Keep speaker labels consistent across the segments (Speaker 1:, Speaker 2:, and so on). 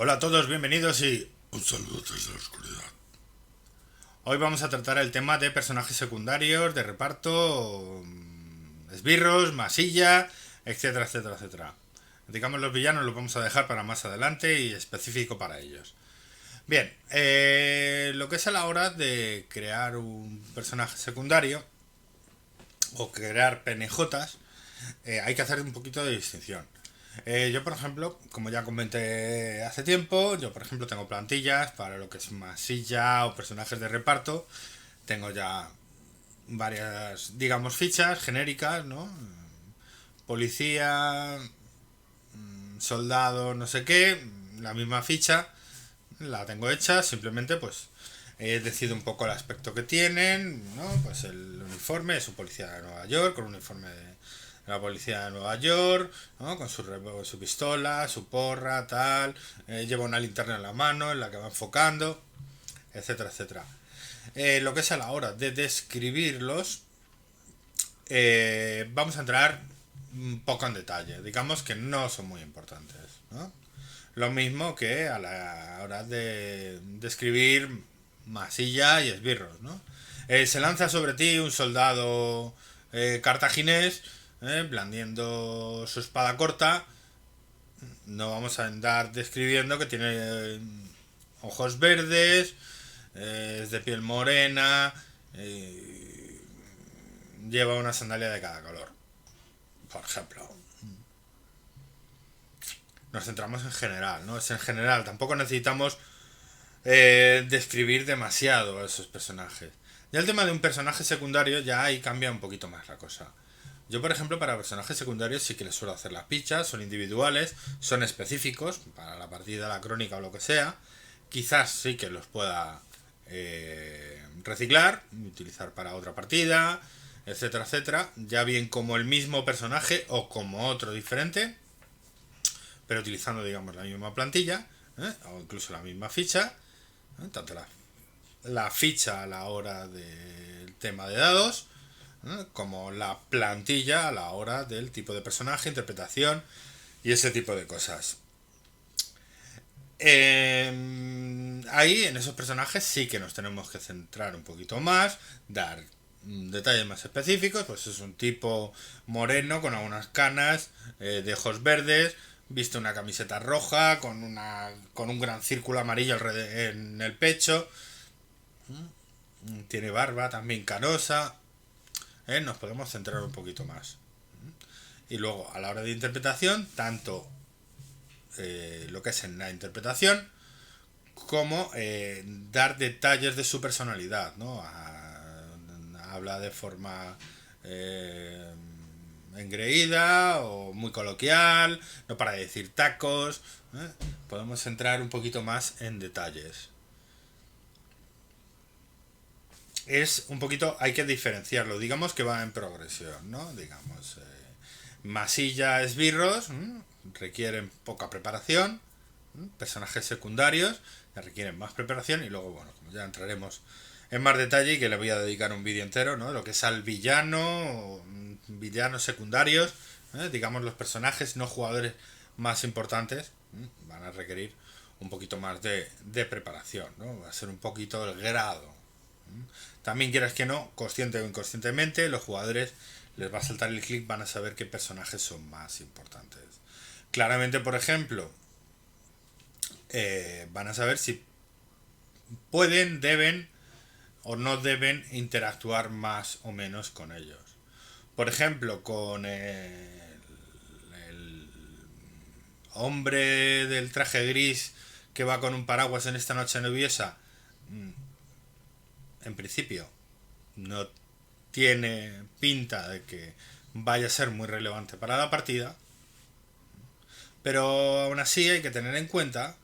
Speaker 1: Hola a todos, bienvenidos y
Speaker 2: Un saludo desde la oscuridad.
Speaker 1: hoy vamos a tratar el tema de personajes secundarios, de reparto, esbirros, masilla, etcétera, etcétera, etcétera. Digamos los villanos los vamos a dejar para más adelante y específico para ellos. Bien, lo que es a la hora de crear un personaje secundario o crear PNJs, hay que hacer un poquito de distinción. Yo, por ejemplo, como ya comenté hace tiempo, yo, por ejemplo, tengo plantillas para lo que es masilla o personajes de reparto. Tengo ya varias, digamos, fichas genéricas, ¿no? Policía, soldado, no sé qué, la misma ficha, la tengo hecha, simplemente pues decido un poco el aspecto que tienen, ¿no? Pues el uniforme es un policía de Nueva York, con un uniforme de la policía de Nueva York, ¿no? Con su pistola, su porra, tal, lleva una linterna en la mano en la que va enfocando, etcétera, etcétera. Lo que es a la hora de describirlos, vamos a entrar un poco en detalle, digamos que no son muy importantes, ¿no? Lo mismo que a la hora de describir masilla y esbirros, ¿no? Se lanza sobre ti un soldado cartaginés, blandiendo su espada corta. No vamos a andar describiendo que tiene ojos verdes, es de piel morena, lleva una sandalia de cada color, por ejemplo. Nos centramos en general, ¿no? Es en general, tampoco necesitamos describir demasiado a esos personajes. Ya el tema de un personaje secundario, ya ahí cambia un poquito más la cosa. Yo, por ejemplo, para personajes secundarios sí que les suelo hacer las pichas, son individuales, son específicos, para la partida, la crónica o lo que sea. Quizás sí que los pueda reciclar, utilizar para otra partida, etcétera, etcétera. Ya bien como el mismo personaje o como otro diferente, pero utilizando, digamos, la misma plantilla, o incluso la misma ficha, tanto la ficha a la hora del tema de dados, como la plantilla a la hora del tipo de personaje, interpretación y ese tipo de cosas. Ahí en esos personajes sí que nos tenemos que centrar un poquito más, dar detalles más específicos, pues es un tipo moreno con algunas canas, de ojos verdes, viste una camiseta roja con un gran círculo amarillo en el pecho, tiene barba también canosa, nos podemos centrar un poquito más. Y luego, a la hora de interpretación, tanto lo que es en la interpretación, como dar detalles de su personalidad, ¿no? Habla de forma engreída o muy coloquial, no para de decir tacos. Podemos entrar un poquito más en detalles. Es un poquito, hay que diferenciarlo, digamos que va en progresión, ¿no? Digamos, masilla, esbirros, requieren poca preparación, personajes secundarios que requieren más preparación y luego, bueno, como ya entraremos en más detalle y que le voy a dedicar un vídeo entero, ¿no? Lo que es al villano, villanos secundarios, digamos los personajes no jugadores más importantes, van a requerir un poquito más de preparación, ¿no? Va a ser un poquito el grado. También quieras que no, consciente o inconscientemente, los jugadores les va a saltar el clic, van a saber qué personajes son más importantes. Claramente, por ejemplo, van a saber si pueden, deben o no deben interactuar más o menos con ellos. Por ejemplo, con el hombre del traje gris que va con un paraguas en esta noche lluviosa, en principio no tiene pinta de que vaya a ser muy relevante para la partida, pero aún así hay que tener en cuenta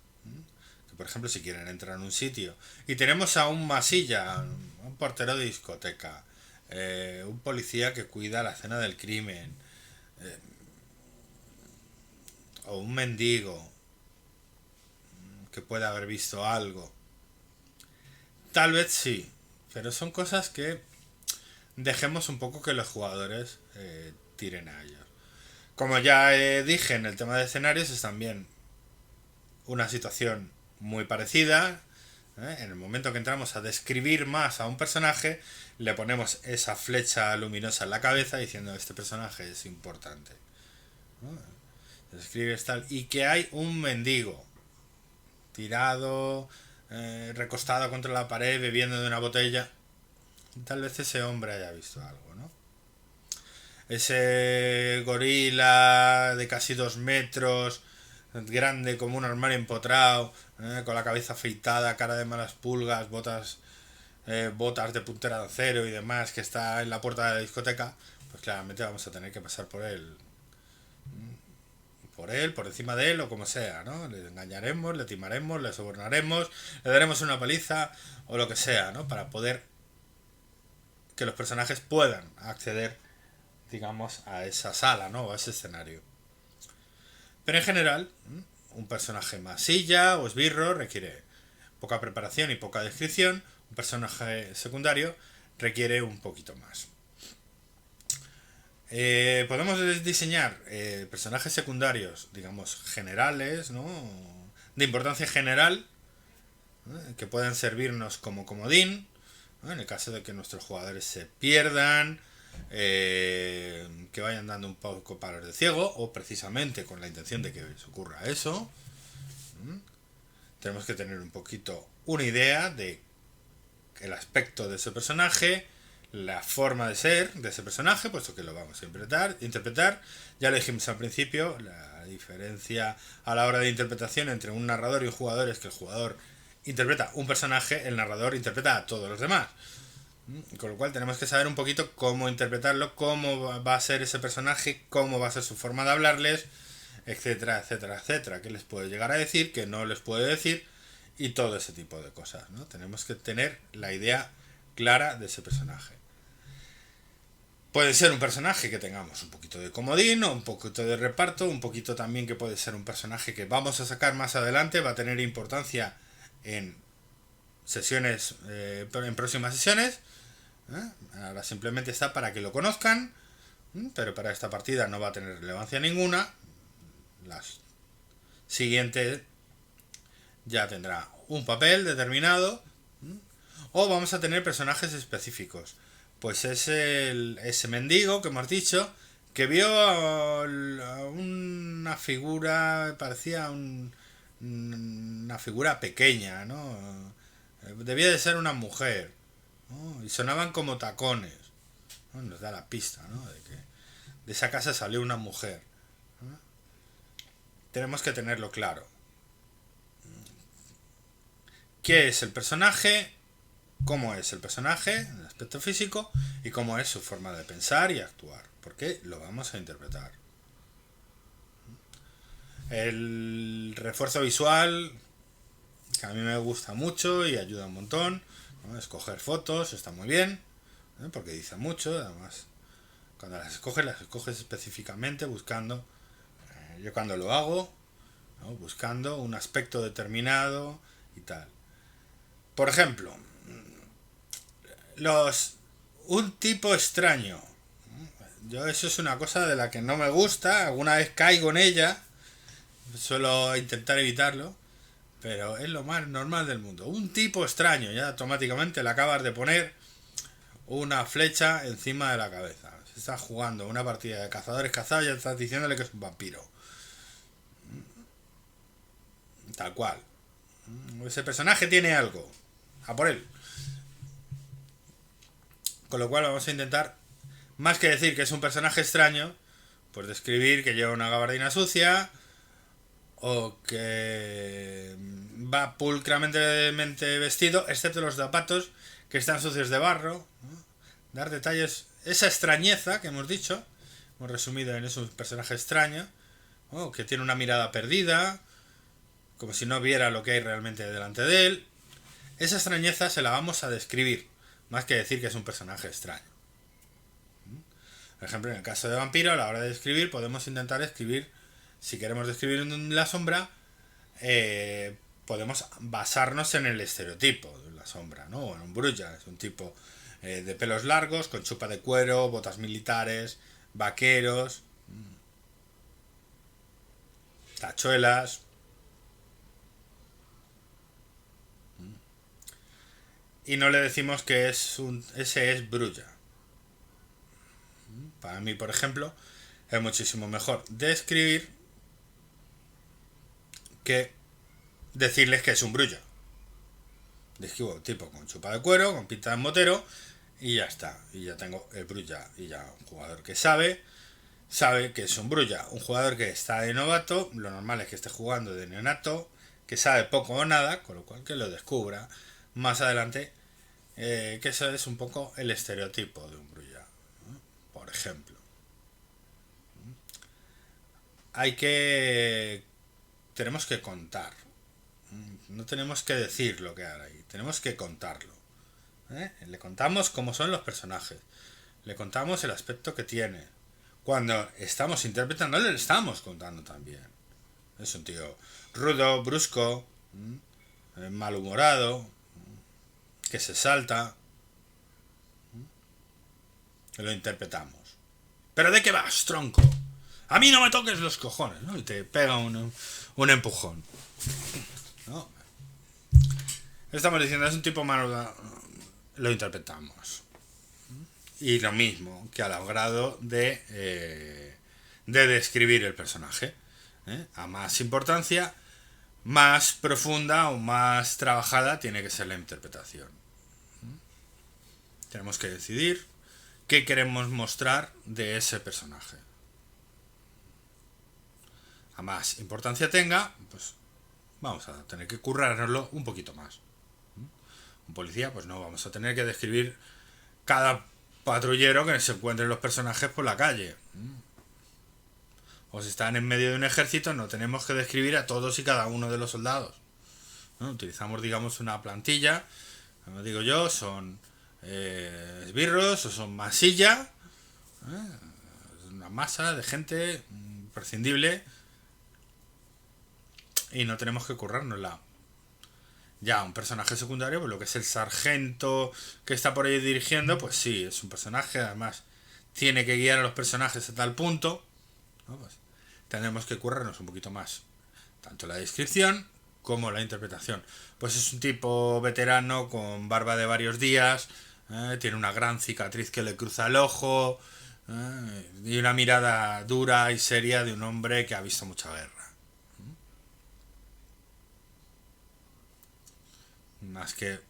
Speaker 1: que, por ejemplo, si quieren entrar en un sitio y tenemos a un masilla, un portero de discoteca, un policía que cuida la escena del crimen, o un mendigo que pueda haber visto algo, tal vez sí, pero son cosas que dejemos un poco que los jugadores tiren a ellos. Como ya dije en el tema de escenarios, es también una situación muy parecida. En el momento que entramos a describir más a un personaje, le ponemos esa flecha luminosa en la cabeza diciendo este personaje es importante, ¿no? Describes tal, y que hay un mendigo tirado, recostado contra la pared bebiendo de una botella. Tal vez ese hombre haya visto algo, ¿no? Ese gorila de casi 2 metros, grande como un armario empotrado, con la cabeza afeitada, cara de malas pulgas, botas de puntera de acero y demás, que está en la puerta de la discoteca, pues claramente vamos a tener que pasar por él, por encima de él o como sea, ¿no? Le engañaremos, le timaremos, le sobornaremos, le daremos una paliza o lo que sea, ¿no? Para poder que los personajes puedan acceder, digamos, a esa sala, ¿no? O a ese escenario. Pero en general, un personaje masilla o esbirro requiere poca preparación y poca descripción. Un personaje secundario requiere un poquito más. Podemos diseñar personajes secundarios, digamos, generales, ¿no? De importancia general, que puedan servirnos como comodín, ¿no? En el caso de que nuestros jugadores se pierdan, que vayan dando un poco palos de ciego, o precisamente con la intención de que les ocurra eso. Tenemos que tener un poquito una idea de el aspecto de ese personaje, la forma de ser de ese personaje, puesto que lo vamos a interpretar. Ya lo dijimos al principio, la diferencia a la hora de interpretación entre un narrador y un jugador es que el jugador interpreta un personaje, el narrador interpreta a todos los demás. Con lo cual tenemos que saber un poquito cómo interpretarlo, cómo va a ser ese personaje, cómo va a ser su forma de hablarles, etcétera, etcétera, etcétera. Qué les puede llegar a decir, qué no les puede decir y todo ese tipo de cosas, ¿no? Tenemos que tener la idea clara de ese personaje. Puede ser un personaje que tengamos un poquito de comodín o un poquito de reparto, un poquito también que puede ser un personaje que vamos a sacar más adelante, va a tener importancia en sesiones, en próximas sesiones. Ahora simplemente está para que lo conozcan, pero para esta partida no va a tener relevancia ninguna. Las siguientes ya tendrá un papel determinado, o vamos a tener personajes específicos. Pues es ese mendigo que hemos dicho, que vio a una figura, parecía una figura pequeña, ¿no? Debía de ser una mujer, ¿no? Y sonaban como tacones, ¿no? Nos da la pista, ¿no? De que de esa casa salió una mujer, ¿no? Tenemos que tenerlo claro. ¿Qué es el personaje? ¿Cómo es el personaje en el aspecto físico? Y cómo es su forma de pensar y actuar. Porque lo vamos a interpretar. El refuerzo visual, que a mí me gusta mucho y ayuda un montón, ¿no? Escoger fotos está muy bien, ¿no? Porque dice mucho. Además, cuando las escoges específicamente buscando. Yo cuando lo hago, ¿no? Buscando un aspecto determinado y tal. Por ejemplo, un tipo extraño. Yo eso es una cosa de la que no me gusta. Alguna vez caigo en ella. Suelo intentar evitarlo. Pero es lo más normal del mundo. Un tipo extraño. Ya automáticamente le acabas de poner una flecha encima de la cabeza. Se está jugando una partida de cazadores cazados y ya estás diciéndole que es un vampiro. Tal cual. Ese personaje tiene algo. A por él. Con lo cual vamos a intentar, más que decir que es un personaje extraño, pues describir que lleva una gabardina sucia o que va pulcramente vestido, excepto los zapatos que están sucios de barro, ¿no? Dar detalles, esa extrañeza que hemos dicho, hemos resumido en eso, un personaje extraño, ¿no? Que tiene una mirada perdida, como si no viera lo que hay realmente delante de él. Esa extrañeza se la vamos a describir, más que decir que es un personaje extraño. Por ejemplo, en el caso de vampiro, a la hora de describir, podemos intentar escribir, si queremos describir la sombra, podemos basarnos en el estereotipo de la sombra, ¿no? En un brulla, es un tipo de pelos largos, con chupa de cuero, botas militares, vaqueros, tachuelas. y no le decimos que ese es brulla. Para mí, por ejemplo, es muchísimo mejor describir que decirles que es un brulla. Describo tipo con chupa de cuero, con pinta de motero, y ya está. Y ya tengo el brulla. Y ya un jugador que sabe que es un brulla. Un jugador que está de novato, lo normal es que esté jugando de neonato, que sabe poco o nada, con lo cual que lo descubra más adelante, que eso es un poco el estereotipo de un brulla, ¿no? Por ejemplo. Tenemos que contar. No tenemos que decir lo que hay ahí, tenemos que contarlo. Le contamos cómo son los personajes, le contamos el aspecto que tiene. Cuando estamos interpretando, le estamos contando también. Es un tío rudo, brusco, malhumorado, que se salta. Lo interpretamos. ¿Pero de qué vas, tronco? A mí no me toques los cojones, ¿no? Y te pega un empujón. ¿No? Estamos diciendo, es un tipo malo. Lo interpretamos. Y lo mismo que al grado de describir el personaje. A más importancia, más profunda o más trabajada tiene que ser la interpretación. Tenemos que decidir qué queremos mostrar de ese personaje. A más importancia tenga, pues vamos a tener que currárnoslo un poquito más. Un policía, pues no, vamos a tener que describir cada patrullero que se encuentren los personajes por la calle. O si están en medio de un ejército, no tenemos que describir a todos y cada uno de los soldados. ¿No? Utilizamos, digamos, una plantilla, como digo yo, son esbirros o son masilla, una masa de gente imprescindible, y no tenemos que currárnosla. Ya, un personaje secundario, pues lo que es el sargento que está por ahí dirigiendo, pues sí, es un personaje, además tiene que guiar a los personajes a tal punto, ¿no? Pues tenemos que currarnos un poquito más, tanto la descripción como la interpretación. Pues es un tipo veterano con barba de varios días, tiene una gran cicatriz que le cruza el ojo, y una mirada dura y seria de un hombre que ha visto mucha guerra. Más que,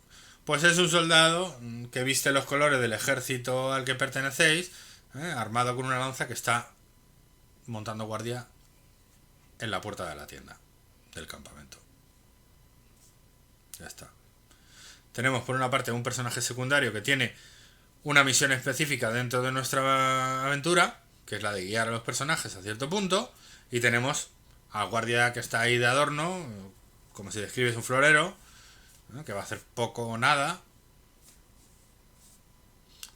Speaker 1: pues es un soldado que viste los colores del ejército al que pertenecéis, armado con una lanza, que está montando guardia en la puerta de la tienda del campamento. Ya está. Tenemos por una parte un personaje secundario que tiene una misión específica dentro de nuestra aventura, que es la de guiar a los personajes a cierto punto, y tenemos al guardia que está ahí de adorno, como si describes un florero, ¿no? Que va a hacer poco o nada.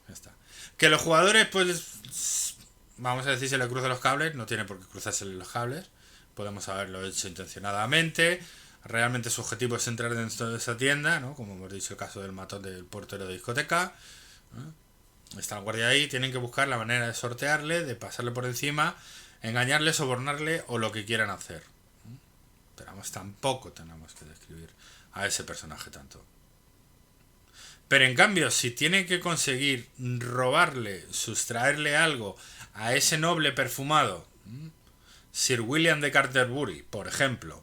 Speaker 1: Ya está. Que los jugadores, pues, vamos a decir, se le cruzan los cables, no tiene por qué cruzarse los cables, podemos haberlo hecho intencionadamente. Realmente su objetivo es entrar dentro de esa tienda, ¿no? Como hemos dicho, el caso del matón del portero de discoteca, ¿no? Está el guardia ahí, tienen que buscar la manera de sortearle, de pasarle por encima, engañarle, sobornarle o lo que quieran hacer. Pero vamos, tampoco tenemos que describir a ese personaje tanto. Pero en cambio, si tiene que conseguir robarle, sustraerle algo a ese noble perfumado, Sir William de Canterbury, por ejemplo,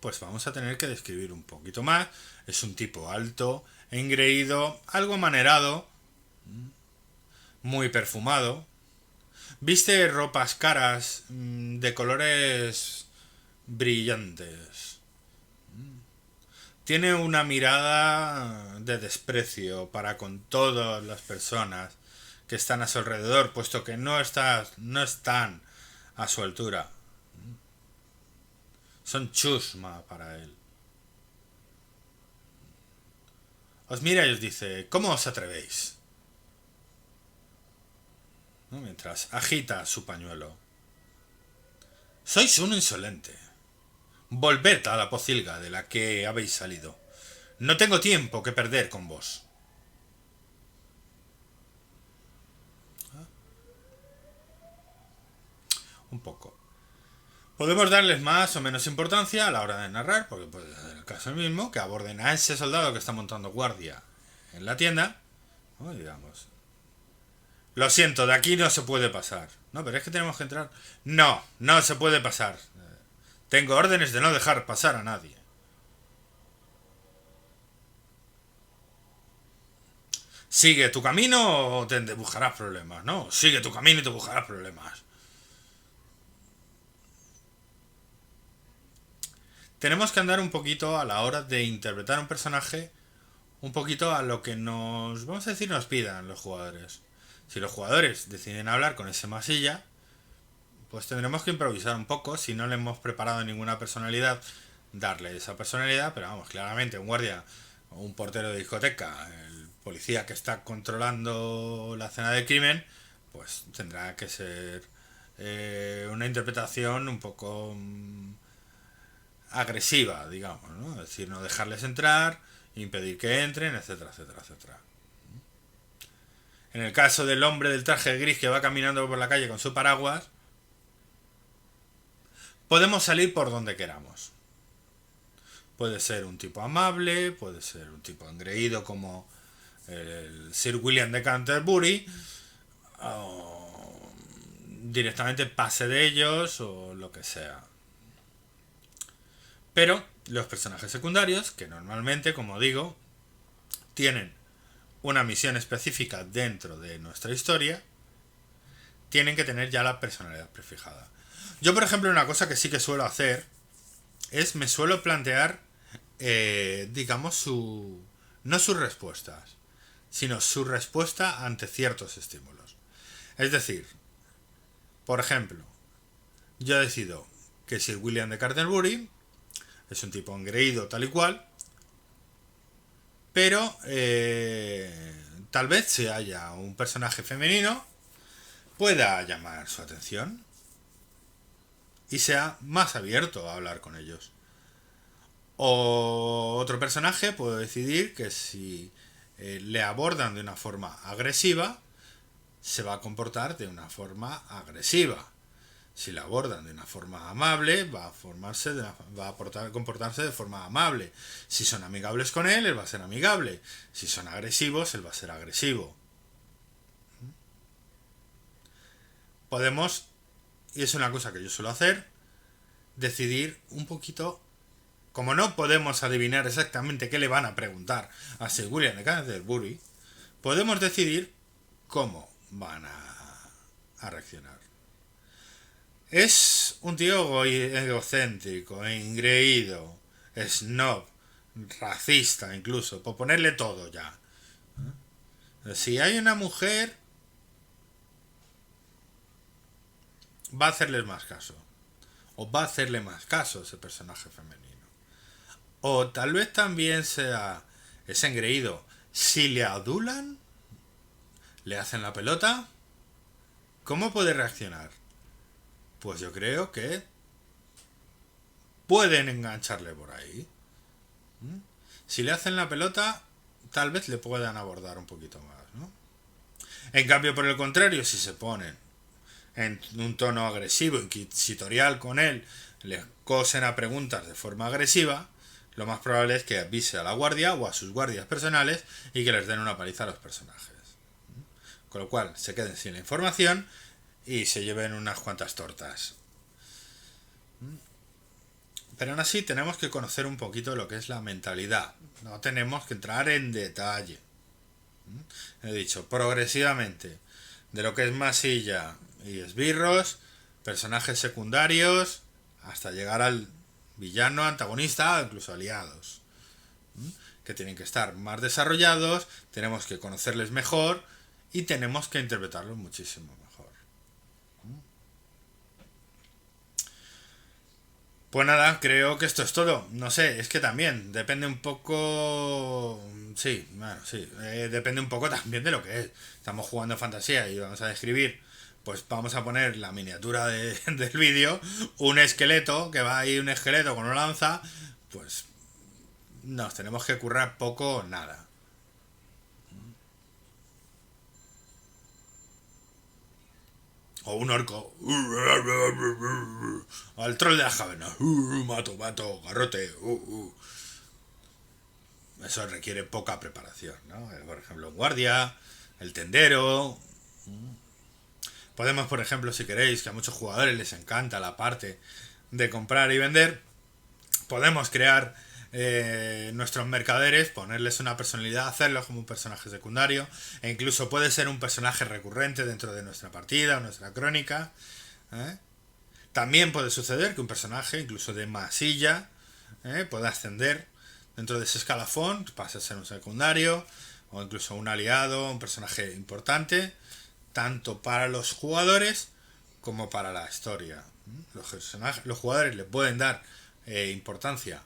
Speaker 1: pues vamos a tener que describir un poquito más. Es un tipo alto, engreído, algo amanerado, muy perfumado. Viste ropas caras de colores brillantes. Tiene una mirada de desprecio para con todas las personas que están a su alrededor, puesto que no están a su altura. Son chusma para él. Os mira y os dice, ¿cómo os atrevéis? ¿No? Mientras agita su pañuelo. Sois un insolente. Volved a la pocilga de la que habéis salido. No tengo tiempo que perder con vos. Un Podemos darles más o menos importancia a la hora de narrar, porque puede ser el caso mismo, que aborden a ese soldado que está montando guardia en la tienda, ¿no? Digamos, lo siento, de aquí no se puede pasar. No, pero es que tenemos que entrar. No, no se puede pasar. Tengo órdenes de no dejar pasar a nadie. Sigue tu camino o te buscarás problemas, ¿no? Sigue tu camino y te buscarás problemas. Tenemos que andar un poquito a la hora de interpretar un personaje, un poquito a lo que nos, vamos a decir, nos pidan los jugadores. Si los jugadores deciden hablar con ese masilla, pues tendremos que improvisar un poco. Si no le hemos preparado ninguna personalidad, darle esa personalidad. Pero vamos, claramente un guardia o un portero de discoteca, el policía que está controlando la escena del crimen, pues tendrá que ser una interpretación un poco agresiva, digamos, ¿no? Es decir, no dejarles entrar, impedir que entren, etcétera, etcétera, etcétera. En el caso del hombre del traje gris que va caminando por la calle con su paraguas, podemos salir por donde queramos. Puede ser un tipo amable, puede ser un tipo engreído como el Sir William de Canterbury, o directamente pase de ellos o lo que sea. Pero los personajes secundarios, que normalmente, como digo, tienen una misión específica dentro de nuestra historia, tienen que tener ya la personalidad prefijada. Yo, por ejemplo, una cosa que sí que suelo hacer es me suelo plantear, digamos, no sus respuestas, sino su respuesta ante ciertos estímulos. Es decir, por ejemplo, yo decido que Sir William de Canterbury es un tipo engreído tal y cual, pero tal vez si haya un personaje femenino pueda llamar su atención y sea más abierto a hablar con ellos. O otro personaje puede decidir que si le abordan de una forma agresiva, se va a comportar de una forma agresiva. Si le abordan de una forma amable, va a comportarse de forma amable. Si son amigables con él va a ser amigable. Si son agresivos, él va a ser agresivo. Podemos, y es una cosa que yo suelo hacer, decidir un poquito. Como no podemos adivinar exactamente qué le van a preguntar a Sir William de Canterbury, podemos decidir cómo van a reaccionar. Es un tío egocéntrico, engreído, snob, racista incluso, por ponerle todo ya. Si hay una mujer, va a hacerles más caso. O va a hacerle más caso ese personaje femenino. O tal vez también sea ese engreído. Si le adulan, le hacen la pelota, ¿cómo puede reaccionar? Pues yo creo que pueden engancharle por ahí. Si le hacen la pelota, tal vez le puedan abordar un poquito más, ¿no? En cambio, por el contrario, si se ponen en un tono agresivo, inquisitorial con él, le cosen a preguntas de forma agresiva, lo más probable es que avise a la guardia o a sus guardias personales y que les den una paliza a los personajes. Con lo cual, se queden sin la información y se lleven unas cuantas tortas. Pero aún así tenemos que conocer un poquito lo que es la mentalidad. No tenemos que entrar en detalle. He dicho, progresivamente, de lo que es masilla y esbirros, personajes secundarios, hasta llegar al villano, antagonista, incluso aliados. Que tienen que estar más desarrollados, tenemos que conocerles mejor y tenemos que interpretarlos muchísimo mejor. Pues nada, creo que esto es todo. No sé, es que también depende un poco. Sí, bueno, sí. Depende un poco también de lo que es. Estamos jugando fantasía y vamos a describir. Pues vamos a poner la miniatura del vídeo. Un esqueleto, que va ahí un esqueleto con una lanza. Pues nos tenemos que currar poco o nada. O un orco. O el troll de las cavernas. Mato, mato, garrote. Eso requiere poca preparación, ¿no? Por ejemplo, un guardia, el tendero. Podemos, por ejemplo, si queréis, que a muchos jugadores les encanta la parte de comprar y vender, podemos crear nuestros mercaderes, ponerles una personalidad, hacerlos como un personaje secundario, e incluso puede ser un personaje recurrente dentro de nuestra partida o nuestra crónica. ¿eh? También puede suceder que un personaje, incluso de masilla, pueda ascender dentro de ese escalafón, pase a ser un secundario, o incluso un aliado, un personaje importante, tanto para los jugadores como para la historia. Los jugadores le pueden dar importancia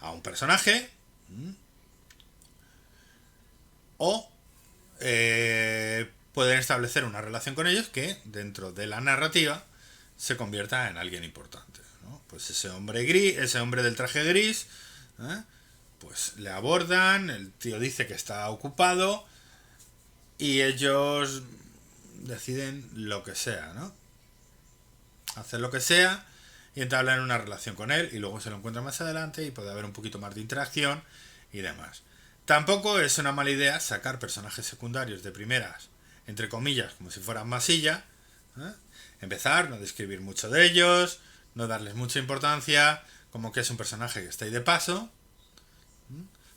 Speaker 1: a un personaje o pueden establecer una relación con ellos que dentro de la narrativa se convierta en alguien importante, ¿no? Pues ese hombre gris, ese hombre del traje gris, pues le abordan, el tío dice que está ocupado y ellos deciden lo que sea, ¿no? Hacer lo que sea y entablan una relación con él y luego se lo encuentran más adelante y puede haber un poquito más de interacción y demás. Tampoco es una mala idea sacar personajes secundarios de primeras, entre comillas, como si fueran masilla, empezar, no describir mucho de ellos, no darles mucha importancia, como que es un personaje que está ahí de paso,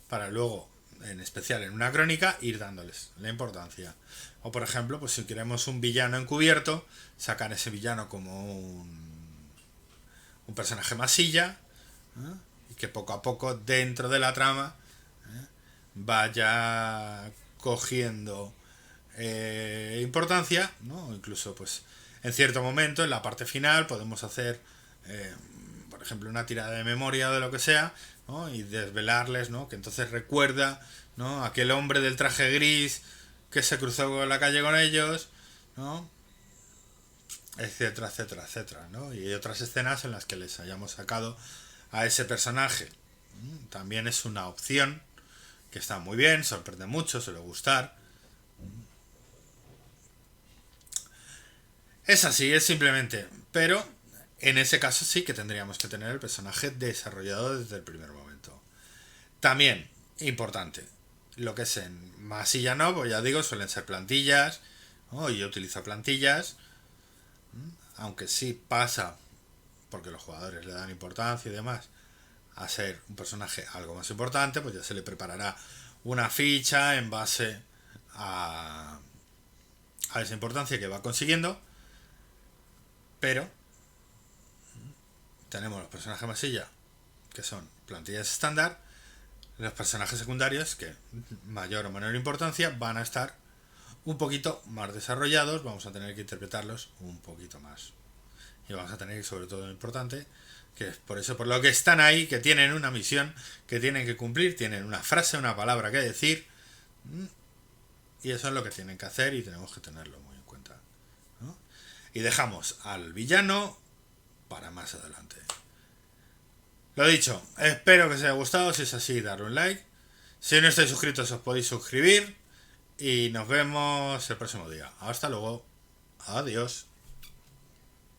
Speaker 1: para luego, en especial en una crónica, ir dándoles la importancia. O por ejemplo, pues si queremos un villano encubierto, sacar ese villano como un personaje masilla, y que poco a poco dentro de la trama vaya cogiendo importancia, ¿no? Incluso pues en cierto momento, en la parte final, podemos hacer por ejemplo una tirada de memoria o de lo que sea, ¿no? Y desvelarles, ¿no? Que entonces recuerda, ¿no? Aquel hombre del traje gris que se cruzó en la calle con ellos, ¿no? Etcétera, etcétera, etcétera, ¿no? Y hay otras escenas en las que les hayamos sacado a ese personaje. También es una opción que está muy bien, sorprende mucho, suele gustar. Es así, es simplemente. Pero en ese caso sí que tendríamos que tener el personaje desarrollado desde el primer momento. También, importante, lo que es en masilla no, pues ya digo, suelen ser plantillas, ¿no? Y yo utilizo plantillas, aunque sí pasa, porque los jugadores le dan importancia y demás, a ser un personaje algo más importante, pues ya se le preparará una ficha en base a esa importancia que va consiguiendo, pero tenemos los personajes masilla, que son plantillas estándar, los personajes secundarios, que mayor o menor importancia, van a estar un poquito más desarrollados, vamos a tener que interpretarlos un poquito más. Y vamos a tener, sobre todo lo importante, que es por eso, por lo que están ahí, que tienen una misión, que tienen que cumplir, tienen una frase, una palabra que decir, y eso es lo que tienen que hacer y tenemos que tenerlo muy en cuenta, ¿no? Y dejamos al villano para más adelante. Lo dicho, espero que os haya gustado, si es así, darle un like. Si no estáis suscritos os podéis suscribir y nos vemos el próximo día. Hasta luego. Adiós.